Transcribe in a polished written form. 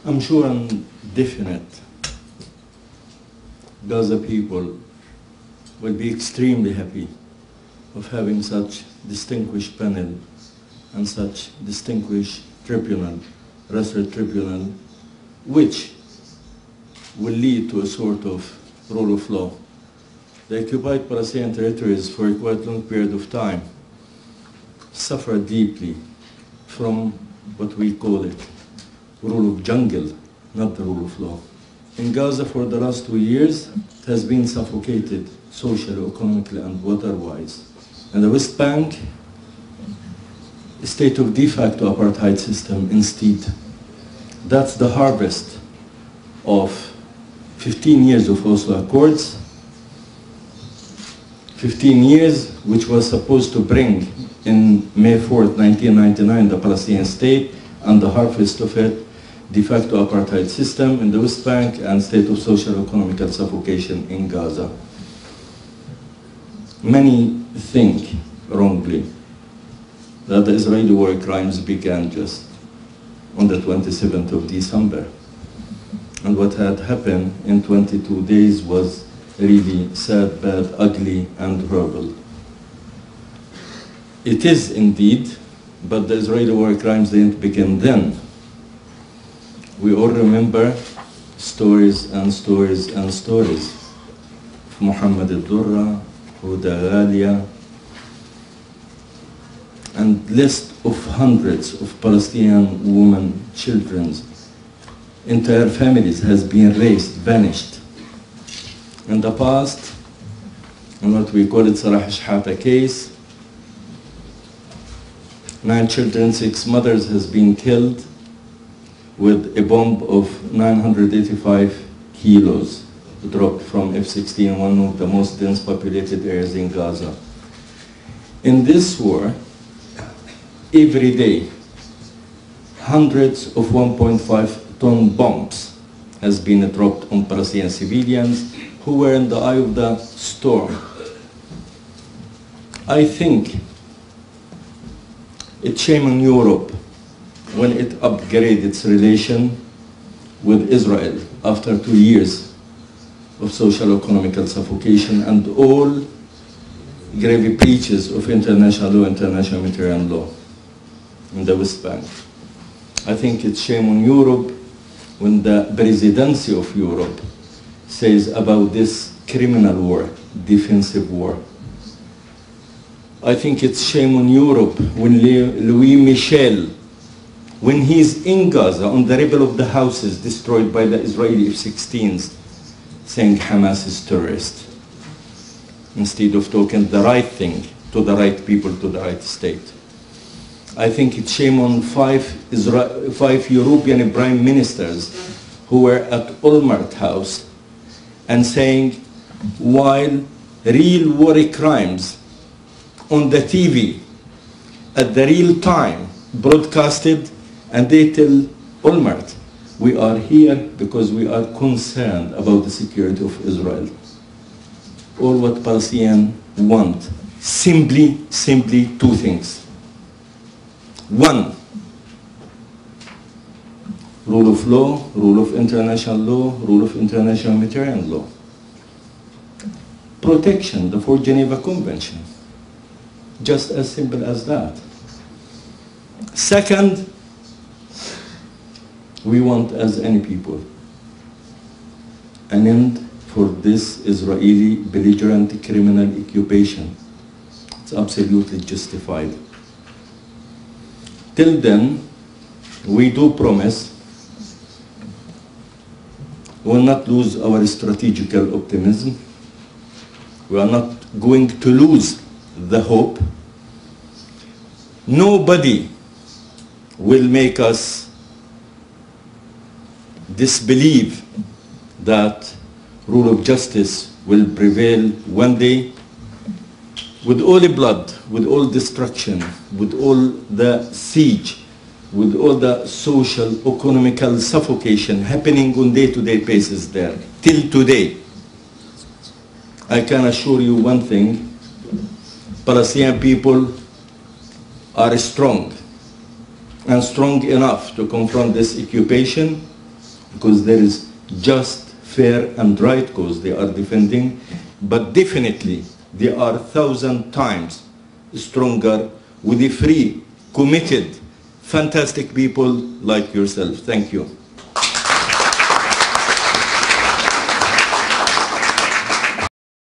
I'm sure and definite Gaza people will be extremely happy of having such distinguished panel and such distinguished tribunal, RussellTribunal, which will lead to a sort of rule of law. The occupied Palestinian territories for a quite long period of time suffer deeply from what we call it, rule of jungle, not the rule of law. In Gaza for the last 2 years, it has been suffocated socially, economically, and otherwise. And the West Bank, a state of de facto apartheid system instead. That's the harvest of 15 years of Oslo Accords, 15 years which was supposed to bring in May 4th, 1999, the Palestinian state, and the harvest of it, de facto apartheid system in the West Bank and state of social economical suffocation in Gaza. Many think wrongly that the Israeli war crimes began just on the 27th of December. And what had happened in 22 days was really sad, bad, ugly, and horrible. It is indeed, but the Israeli war crimes didn't begin then. We all remember stories and stories and stories of Muhammad al-Durra, Huda Ghalia, and list of hundreds of Palestinian women, children, entire families has been razed, vanished. In the past, in what we call it Salah Shahata case, 9 children, 6 mothers has been killed with a bomb of 985 kilos dropped from F-16, one of the most dense populated areas in Gaza. In this war, every day, hundreds of 1.5-ton bombs has been dropped on Palestinian civilians who were in the eye of the storm. I think it's shame on Europe when it upgraded its relation with Israel after 2 years of social economical suffocation and all grave breaches of international law, international humanitarian law in the West Bank. I think it's shame on Europe when the presidency of Europe says about this criminal war, defensive war. I think it's shame on Europe when Louis Michel, when he's in Gaza on the rebel of the houses destroyed by the Israeli F-16s, saying Hamas is terrorist, instead of talking the right thing to the right people, to the right state. I think it's shame on five European prime ministers who were at Olmert House and saying, while real war crimes on the TV at the real time broadcasted, and they tell Olmert, we are here because we are concerned about the security of Israel. All what Palestinians want, simply 2 things. 1, rule of law, rule of international law, rule of international humanitarian law. Protection, the 4th Geneva Convention. Just as simple as that. 2nd, we want, as any people, an end for this Israeli belligerent criminal occupation. It's absolutely justified. Till then, we do promise we will not lose our strategical optimism. We are not going to lose the hope. Nobody will make us disbelieve that rule of justice will prevail one day. With all the blood, with all destruction, with all the siege, with all the social, economical suffocation happening on day-to-day basis there, till today, I can assure you one thing, Palestinian people are strong and strong enough to confront this occupation because there is just, fair and right cause they are defending, but definitely they are 1,000 times stronger with the free, committed, fantastic people like yourself. Thank you.